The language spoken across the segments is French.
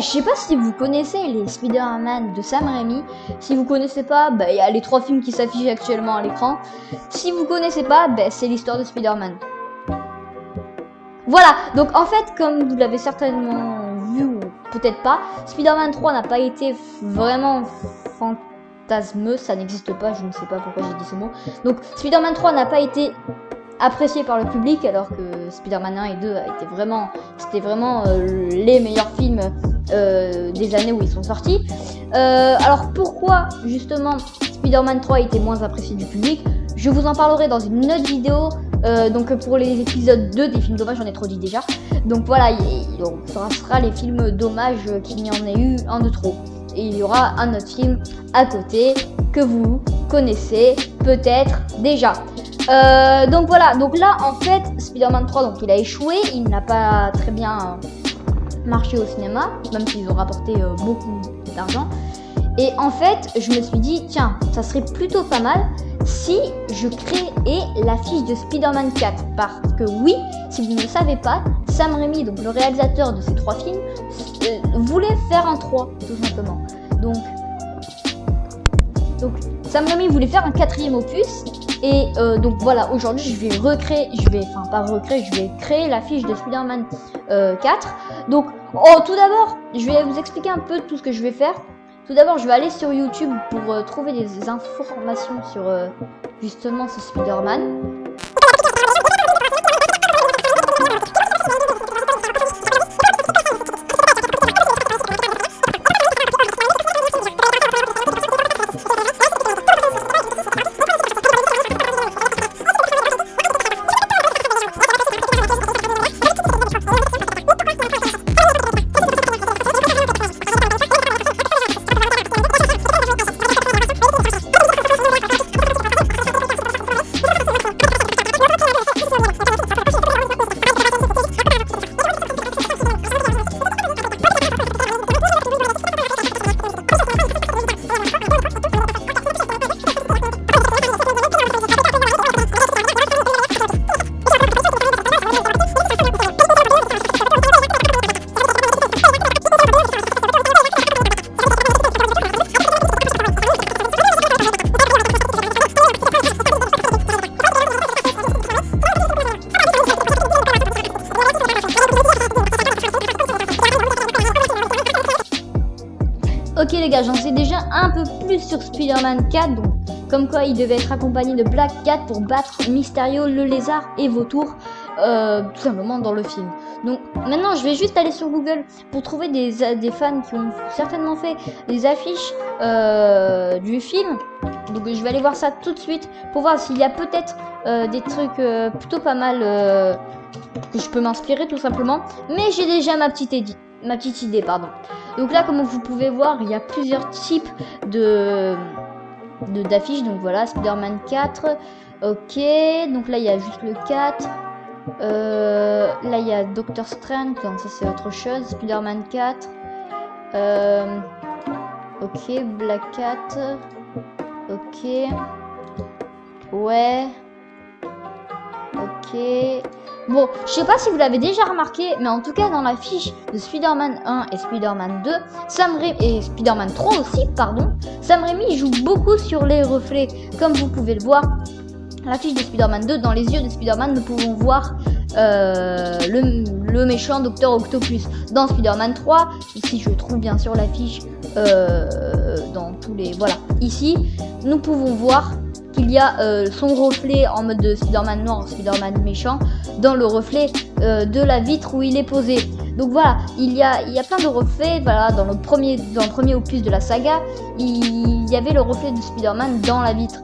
je sais pas si vous connaissez les Spider-Man de Sam Raimi. Si vous connaissez pas, bah il y a les 3 films qui s'affichent actuellement à l'écran. Si vous connaissez pas, bah c'est l'histoire de Spider-Man. Voilà, donc en fait, comme vous l'avez certainement vu ou peut-être pas, Spider-Man 3 n'a pas été vraiment fantasmeux, ça n'existe pas, je ne sais pas pourquoi j'ai dit ce mot. Donc Spider-Man 3 n'a pas été apprécié par le public, alors que Spider-Man 1 et 2 c'était vraiment les meilleurs films des années où ils sont sortis. Alors pourquoi justement Spider-Man 3 a été moins apprécié du public? Je vous en parlerai dans une autre vidéo. Donc pour les épisodes 2 des films d'hommage, j'en ai trop dit déjà. Donc voilà, donc, ça sera les films d'hommage qu'il y en ait eu un de trop. Et il y aura un autre film à côté que vous connaissez peut-être déjà. Donc voilà, donc là en fait Spider-Man 3 donc il a échoué, il n'a pas très bien marché au cinéma, même s'ils ont rapporté beaucoup d'argent. Et en fait je me suis dit tiens, ça serait plutôt pas mal si je créais l'affiche de Spider-Man 4, parce que oui, si vous ne le savez pas, Sam Raimi, donc le réalisateur de ces 3 films, voulait faire un 3 tout simplement. Donc Sam Raimi voulait faire un 4e opus. Et donc voilà, aujourd'hui je vais créer l'affiche de Spider-Man 4. Donc tout d'abord, je vais vous expliquer un peu tout ce que je vais faire. Tout d'abord, je vais aller sur YouTube pour trouver des informations sur justement ce Spider-Man. Ok les gars, j'en sais déjà un peu plus sur Spider-Man 4, donc comme quoi il devait être accompagné de Black Cat pour battre Mysterio, le lézard et Vautour, tout simplement dans le film. Donc maintenant je vais juste aller sur Google pour trouver des fans qui ont certainement fait des affiches du film. Donc je vais aller voir ça tout de suite pour voir s'il y a peut-être des trucs plutôt pas mal que je peux m'inspirer tout simplement. Mais j'ai déjà ma petite idée, pardon. Donc là, comme vous pouvez voir, il y a plusieurs types d'affiches. Donc voilà, Spider-Man 4. Ok, donc là il y a juste le 4. Là il y a Doctor Strange. Non, ça c'est autre chose. Spider-Man 4. Ok, Black Cat. Ok. Ouais. Ok. Bon, je sais pas si vous l'avez déjà remarqué, mais en tout cas dans la fiche de Spider-Man 1 et Spider-Man 2, et Spider-Man 3 aussi, pardon, Sam Raimi joue beaucoup sur les reflets. Comme vous pouvez le voir, la fiche de Spider-Man 2, dans les yeux de Spider-Man, nous pouvons voir le méchant Dr Octopus. Dans Spider-Man 3, ici je trouve bien sûr l'affiche dans tous les... Voilà, ici, nous pouvons voir qu'il y a son reflet en mode de Spider-Man noir, Spider-Man méchant, dans le reflet de la vitre où il est posé. Donc voilà, il y a plein de reflets. Voilà, dans le premier opus de la saga, il y avait le reflet de Spider-Man dans la vitre.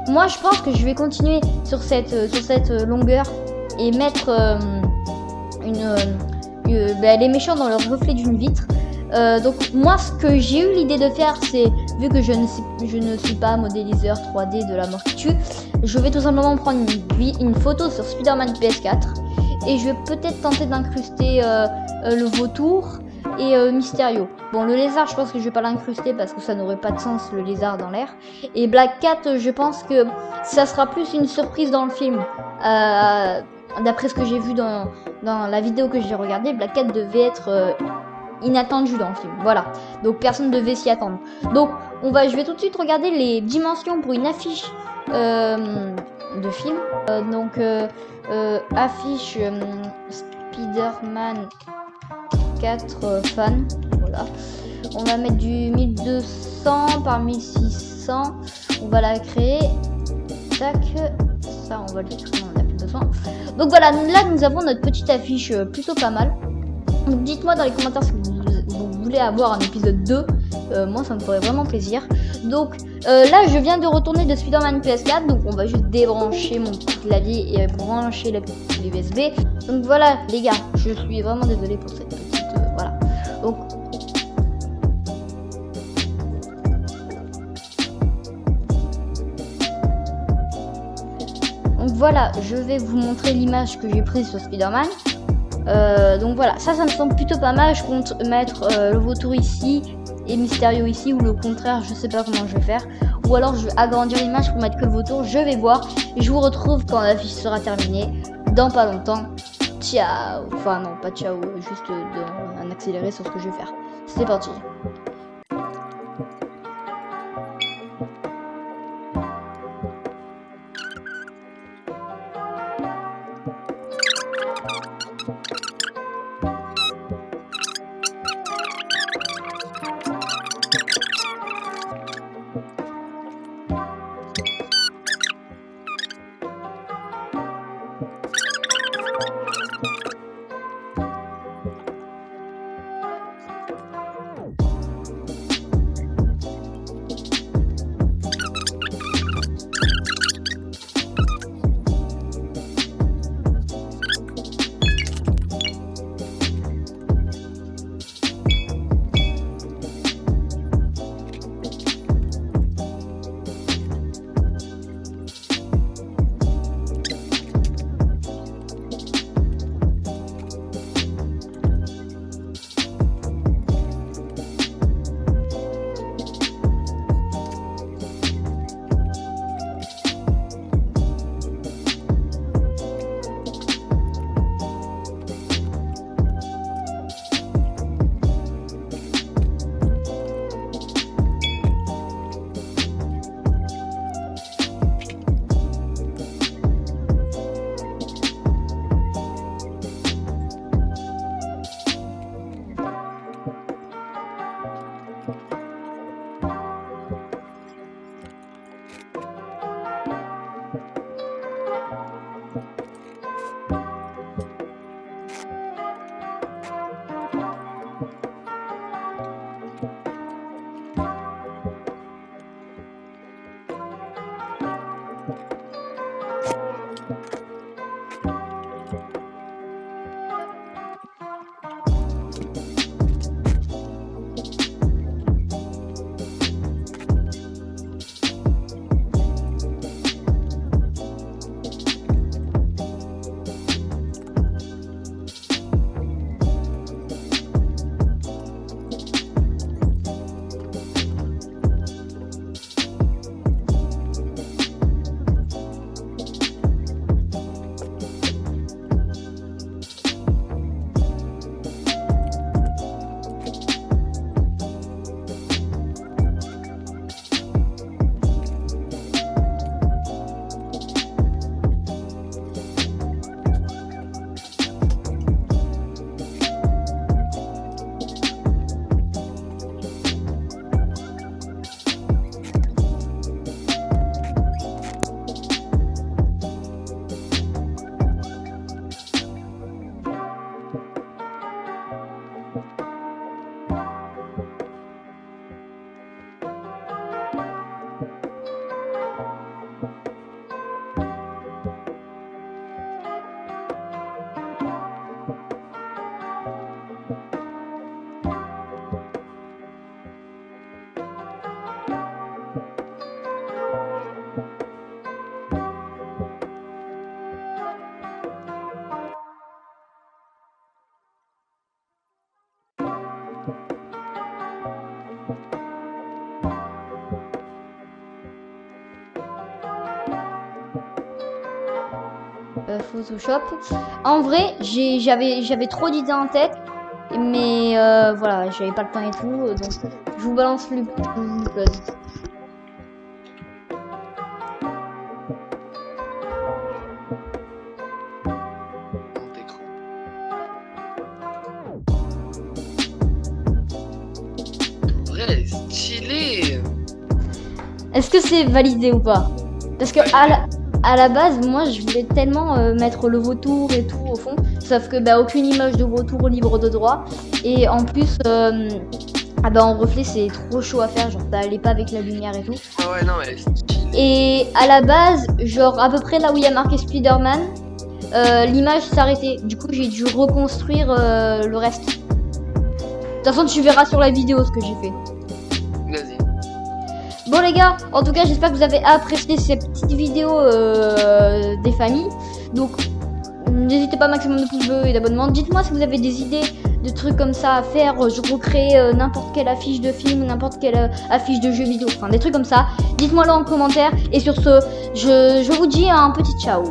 Moi, je pense que je vais continuer sur cette longueur et mettre les méchants dans le reflet d'une vitre. Donc moi ce que j'ai eu l'idée de faire, c'est, vu que je ne suis pas modéliseur 3D de la mort qui tue, je vais tout simplement prendre une photo sur Spider-Man PS4 et je vais peut-être tenter d'incruster le Vautour et Mysterio. Bon, le lézard, je pense que je vais pas l'incruster parce que ça n'aurait pas de sens, le lézard dans l'air. Et Black Cat, je pense que ça sera plus une surprise dans le film. D'après ce que j'ai vu dans la vidéo que j'ai regardée, Black Cat devait être inattendu dans le film. Voilà. Donc personne ne devait s'y attendre. Donc je vais tout de suite regarder les dimensions pour une affiche de film. Affiche Spider-Man 4 fans. Voilà. On va mettre du 1200 par 1600. On va la créer. Tac. Ça, on va le créer, on n'a plus besoin. Donc voilà, là nous avons notre petite affiche plutôt pas mal. Donc dites-moi dans les commentaires si vous voulez avoir un épisode 2. Moi ça me ferait vraiment plaisir. Donc là je viens de retourner de Spider-Man PS4. Donc on va juste débrancher mon clavier et brancher la petite USB. Donc voilà les gars, je suis vraiment désolée pour cette petite voilà. Donc voilà, je vais vous montrer l'image que j'ai prise sur Spider-Man. Donc voilà, ça me semble plutôt pas mal. Je compte mettre le vautour ici et Mysterio ici, ou le contraire, je sais pas comment je vais faire. Ou alors je vais agrandir l'image pour mettre que le vautour, je vais voir. Et je vous retrouve quand l'affiche sera terminée, dans pas longtemps. Ciao. Enfin non, pas ciao, juste un accéléré sur ce que je vais faire. C'est parti. Photoshop. En vrai, j'avais trop d'idées en tête. Mais voilà, j'avais pas le temps et tout, donc je vous balance le code. Ouais, stylé. Est-ce que c'est validé ou pas? Parce que à la base, moi je voulais tellement mettre le vautour et tout au fond, sauf que bah, aucune image de vautour libre de droit. Et en plus, ah bah en reflet c'est trop chaud à faire, genre ça allait pas avec la lumière et tout. Ah ouais, non, mais stylé. Et à la base, genre à peu près là où il y a marqué Spider-Man, l'image s'arrêtait. Du coup j'ai dû reconstruire le reste. De toute façon tu verras sur la vidéo ce que j'ai fait. Vas-y. Bon les gars, en tout cas j'espère que vous avez apprécié ces petites vidéos des familles. Donc n'hésitez pas, maximum de pouces bleus et d'abonnements. Dites-moi si vous avez des idées de trucs comme ça à faire. Je recrée n'importe quelle affiche de film, n'importe quelle affiche de jeu vidéo, enfin des trucs comme ça. Dites-moi là en commentaire. Et sur ce, je vous dis un petit ciao.